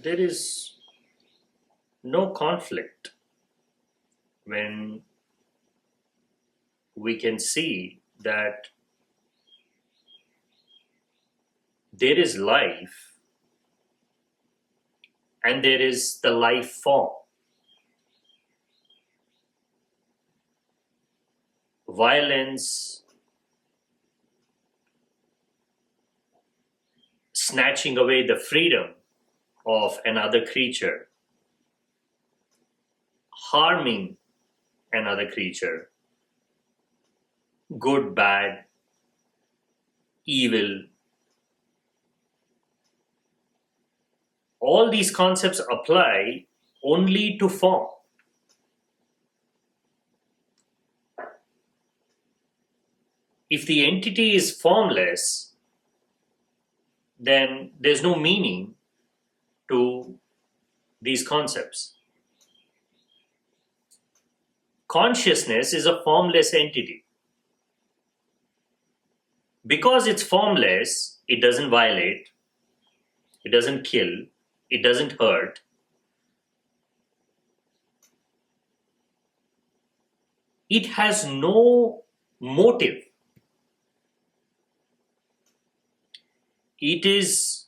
there is no conflict when we can see that there is life and there is the life form. Violence, snatching away the freedom of another creature, harming another creature, good, bad, evil. All these concepts apply only to form. If the entity is formless, then there's no meaning to these concepts. Consciousness is a formless entity. Because it's formless, it doesn't violate, it doesn't kill, it doesn't hurt. It has no motive. It is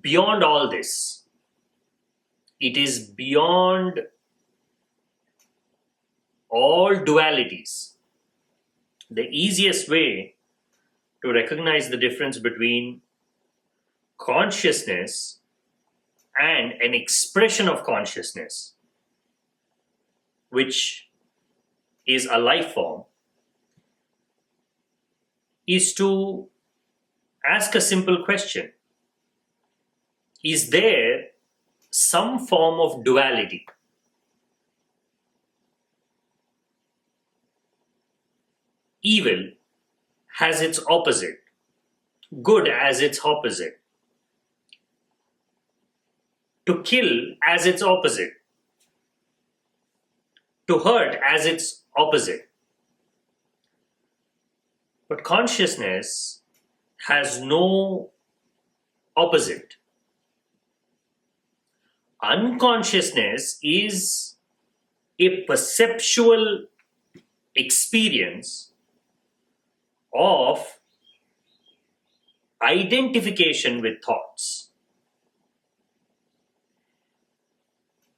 beyond all this. It is beyond all dualities. The easiest way to recognize the difference between consciousness and an expression of consciousness, which is a life form, is to ask a simple question. Is there some form of duality? Evil has its opposite, good as its opposite, to kill as its opposite, to hurt as its opposite. But consciousness has no opposite. Unconsciousness is a perceptual experience of identification with thoughts.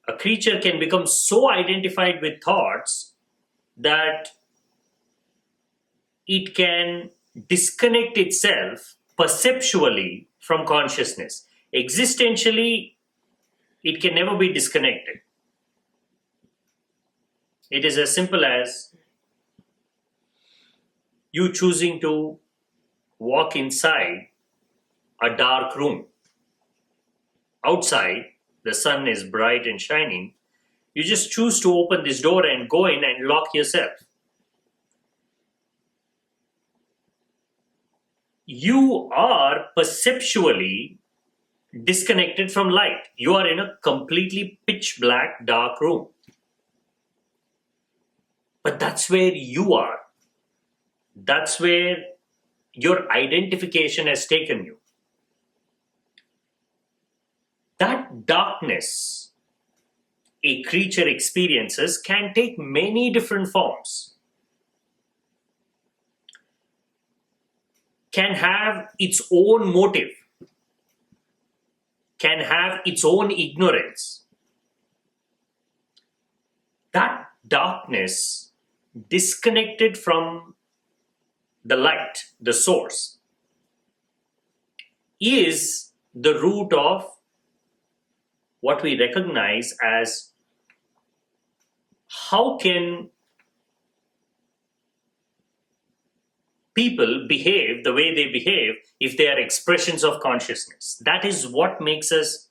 A creature can become so identified with thoughts that it can disconnect itself perceptually from consciousness. Existentially, it can never be disconnected. It is as simple as you choosing to walk inside a dark room. Outside, the sun is bright and shining. You just choose to open this door and go in and lock yourself. You are perceptually disconnected from light. You are in a completely pitch black, dark room. But that's where you are. That's where your identification has taken you. That darkness a creature experiences can take many different forms. Can have its own motive, can have its own ignorance. That darkness, disconnected from the light, the source, is the root of what we recognize as how can people behave the way they behave if they are expressions of consciousness. That is what makes us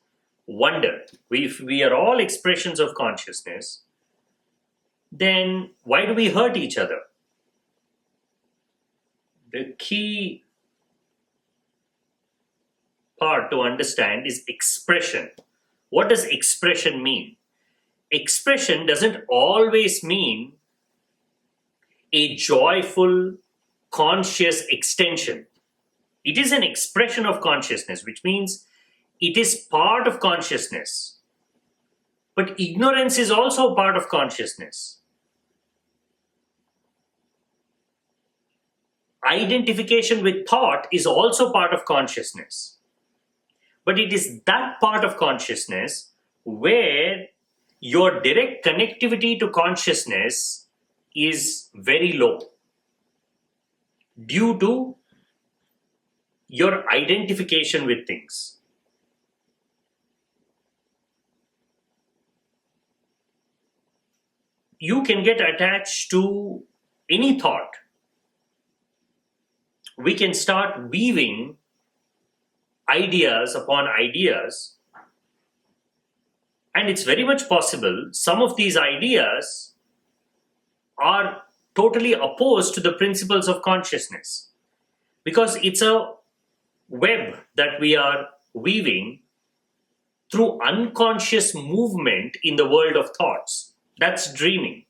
wonder. If we are all expressions of consciousness, then why do we hurt each other? The key part to understand is expression. What does expression mean? Expression doesn't always mean a joyful, conscious extension. It is an expression of consciousness, which means it is part of consciousness. But ignorance is also part of consciousness. Identification with thought is also part of consciousness. But it is that part of consciousness where your direct connectivity to consciousness is very low due to your identification with things. You can get attached to any thought. We can start weaving ideas upon ideas, and it's very much possible some of these ideas are totally opposed to the principles of consciousness, because it's a web that we are weaving through unconscious movement in the world of thoughts. That's dreaming.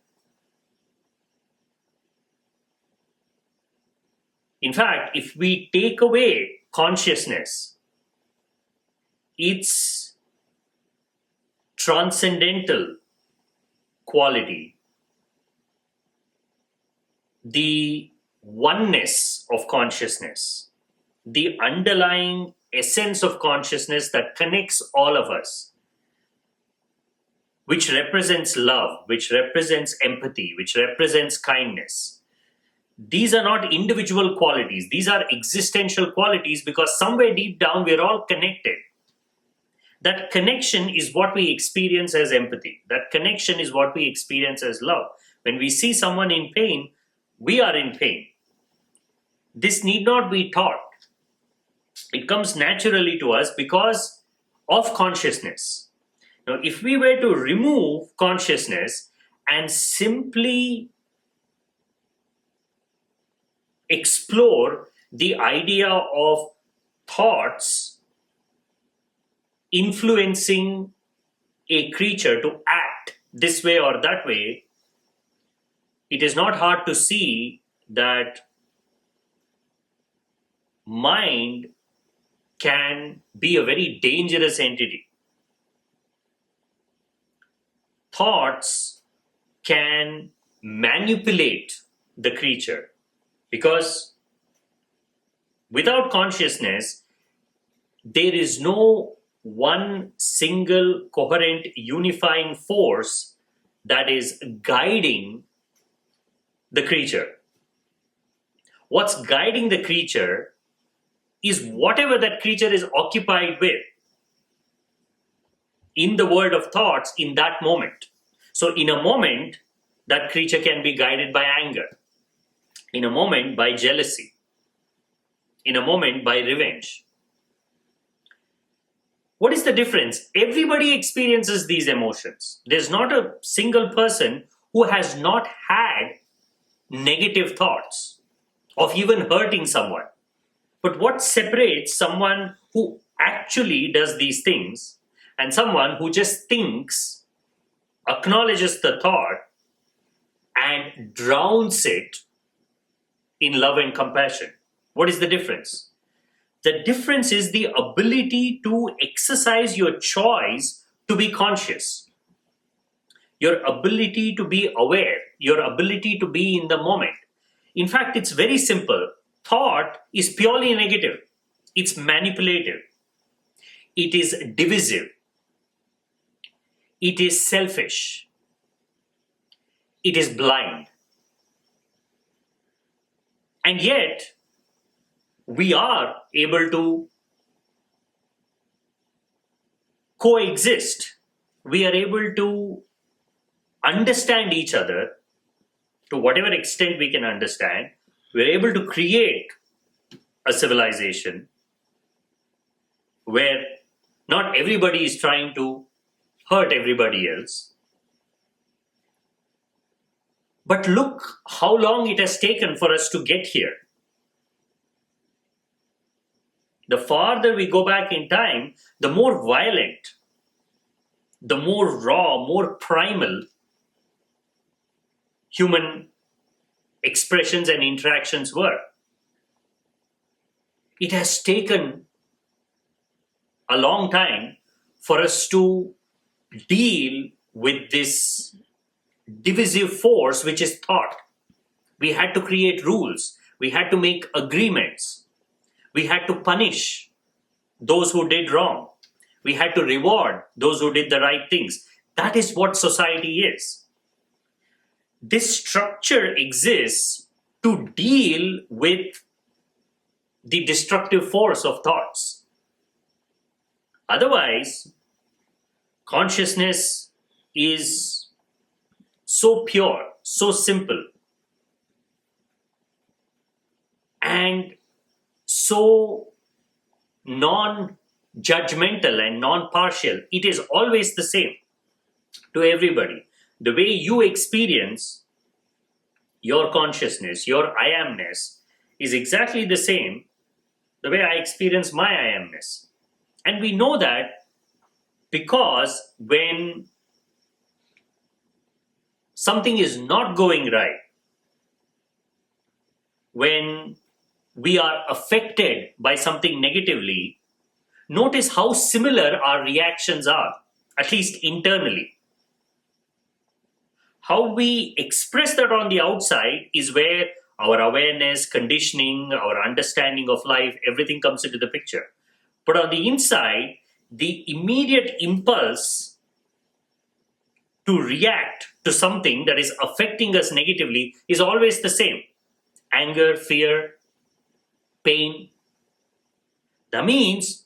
In fact, if we take away consciousness, its transcendental quality, the oneness of consciousness, the underlying essence of consciousness that connects all of us, which represents love, which represents empathy, which represents kindness. These are not individual qualities. These are existential qualities, because somewhere deep down we're all connected. That connection is what we experience as empathy. That connection is what we experience as love. When we see someone in pain, we are in pain. This need not be taught. It comes naturally to us because of consciousness. Now, if we were to remove consciousness and simply explore the idea of thoughts influencing a creature to act this way or that way, it is not hard to see that mind can be a very dangerous entity. Thoughts can manipulate the creature, because without consciousness, there is no one single coherent unifying force that is guiding the creature. What's guiding the creature is whatever that creature is occupied with in the world of thoughts in that moment. So in a moment, that creature can be guided by anger. In a moment, by jealousy. In a moment, by revenge. What is the difference? Everybody experiences these emotions. There's not a single person who has not had negative thoughts of even hurting someone. But what separates someone who actually does these things and someone who just thinks, acknowledges the thought, and drowns it in love and compassion? What is the difference? The difference is the ability to exercise your choice to be conscious, your ability to be aware, your ability to be in the moment. In fact, it's very simple. Thought is purely negative. It's manipulative. It is divisive. It is selfish. It is blind. And yet, we are able to coexist. We are able to understand each other to whatever extent we can understand. We're able to create a civilization where not everybody is trying to hurt everybody else. But look how long it has taken for us to get here. The farther we go back in time, the more violent, the more raw, more primal human expressions and interactions were. It has taken a long time for us to deal with this divisive force which is thought. We had to create rules. We had to make agreements. We had to punish those who did wrong. We had to reward those who did the right things. That is what society is. This structure exists to deal with the destructive force of thoughts. Otherwise, consciousness is so pure, so simple, and so non-judgmental and non-partial. It is always the same to everybody. The way you experience your consciousness, your I amness, is exactly the same the way I experience my I amness. And we know that because when something is not going right, when we are affected by something negatively, notice how similar our reactions are, at least internally. How we express that on the outside is where our awareness, conditioning, our understanding of life, everything comes into the picture. But on the inside, the immediate impulse to react to something that is affecting us negatively is always the same: anger, fear, pain. That means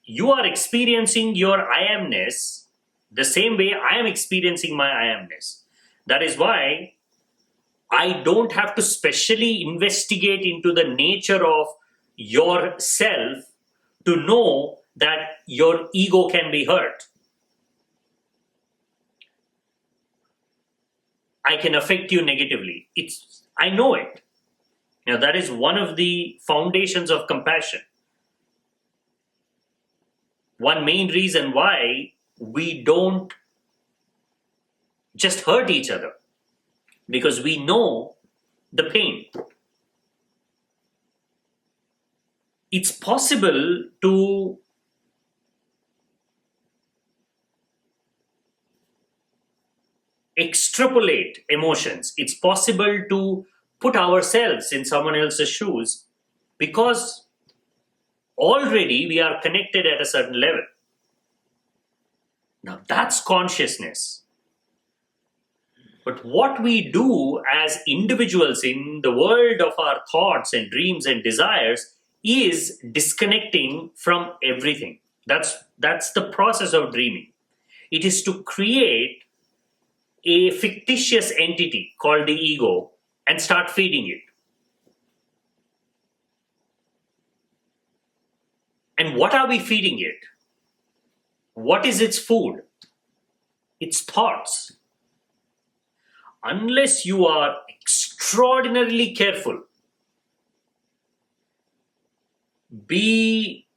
you are experiencing your I amness the same way I am experiencing my I amness. That is why I don't have to specially investigate into the nature of yourself to know that your ego can be hurt. I can affect you negatively. I know it. Now, that is one of the foundations of compassion. One main reason why we don't just hurt each other, because we know the pain. It's possible to extrapolate emotions. It's possible to put ourselves in someone else's shoes because already we are connected at a certain level. Now that's consciousness. But what we do as individuals in the world of our thoughts and dreams and desires is disconnecting from everything. That's the process of dreaming. It is to create a fictitious entity called the ego and start feeding it. And what are we feeding it? What is its food? It's thoughts. Unless you are extraordinarily careful, be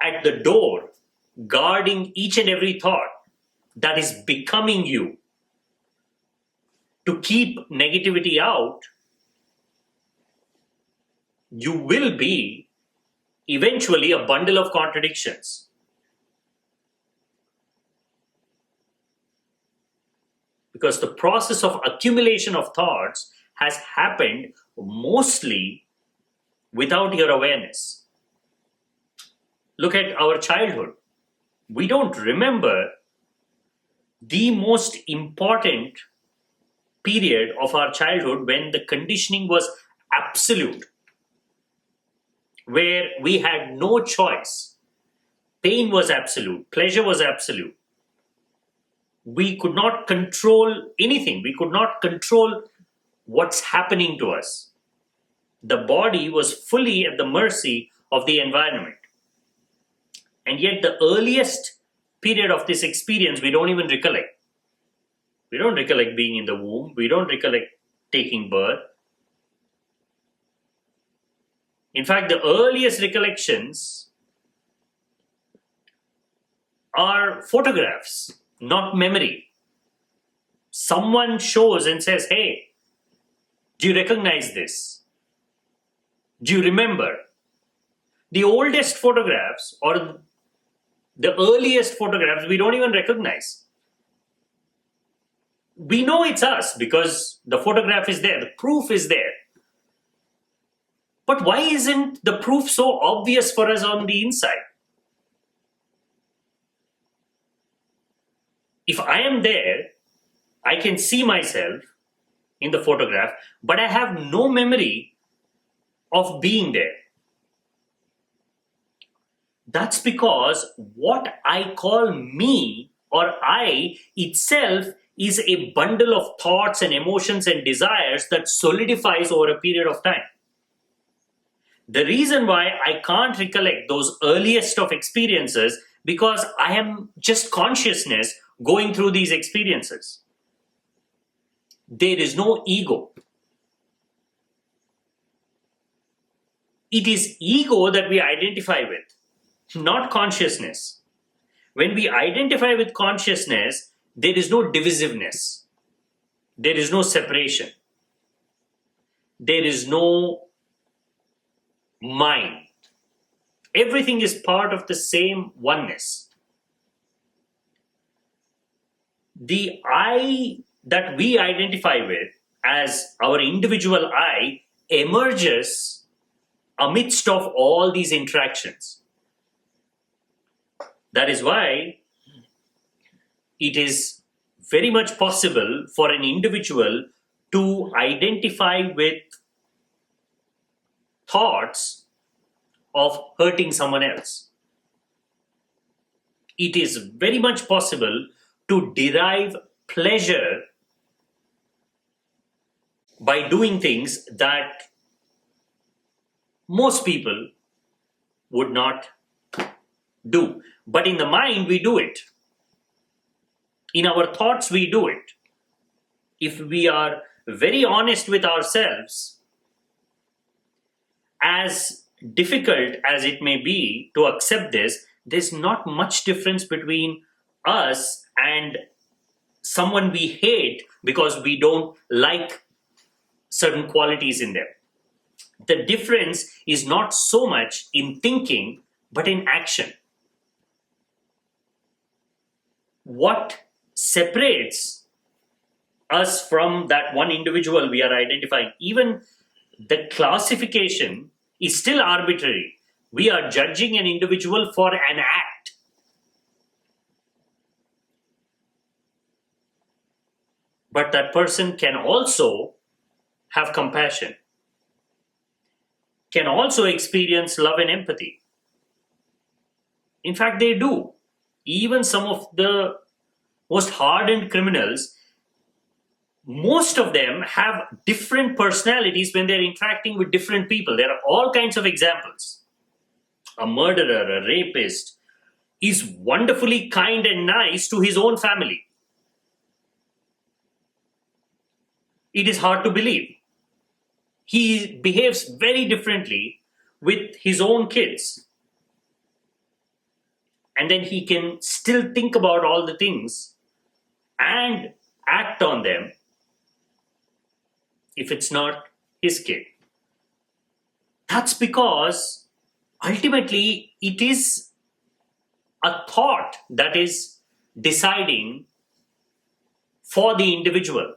at the door guarding each and every thought that is becoming you to keep negativity out, you will be eventually a bundle of contradictions. Because the process of accumulation of thoughts has happened mostly without your awareness. Look at our childhood. We don't remember the most important period of our childhood when the conditioning was absolute, where we had no choice. Pain was absolute, pleasure was absolute. We could not control anything. We could not control what's happening to us. The body was fully at the mercy of the environment. And yet the earliest period of this experience, we don't even recollect. We don't recollect being in the womb. We don't recollect taking birth. In fact, the earliest recollections are photographs, not memory. Someone shows and says, hey, do you recognize this? Do you remember? The oldest photographs or the earliest photographs we don't even recognize. We know it's us because the photograph is there, the proof is there. But why isn't the proof so obvious for us on the inside? If I am there, I can see myself in the photograph, but I have no memory of being there. That's because what I call me or I itself is a bundle of thoughts and emotions and desires that solidifies over a period of time. The reason why I can't recollect those earliest of experiences because I am just consciousness going through these experiences. There is no ego. It is ego that we identify with, not consciousness. When we identify with consciousness, there is no divisiveness. There is no separation. There is no mind. Everything is part of the same oneness. The I that we identify with as our individual I emerges amidst of all these interactions. That is why it is very much possible for an individual to identify with thoughts of hurting someone else. It is very much possible to derive pleasure by doing things that most people would not do. But in the mind, we do it. In our thoughts, we do it. If we are very honest with ourselves, as difficult as it may be to accept this, there's not much difference between us and someone we hate because we don't like certain qualities in them. The difference is not so much in thinking, but in action. What separates us from that one individual we are identifying, even the classification is still arbitrary. We are judging an individual for an act. But that person can also have compassion, can also experience love and empathy. In fact, they do. Even some of the most hardened criminals, most of them have different personalities when they're interacting with different people. There are all kinds of examples. A murderer, a rapist, is wonderfully kind and nice to his own family. It is hard to believe. He behaves very differently with his own kids. And then he can still think about all the things and act on them if it's not his kid. That's because ultimately it is a thought that is deciding for the individual.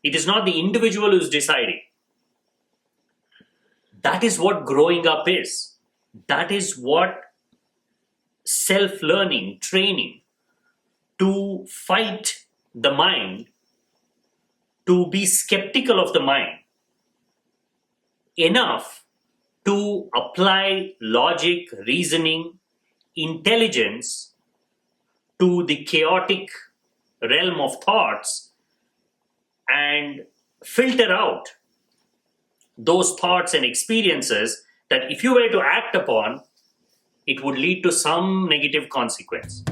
It is not the individual who's deciding. That is what growing up is. That is what self-learning, training, to fight the mind, to be skeptical of the mind, enough to apply logic, reasoning, intelligence to the chaotic realm of thoughts and filter out those thoughts and experiences that if you were to act upon, it would lead to some negative consequence.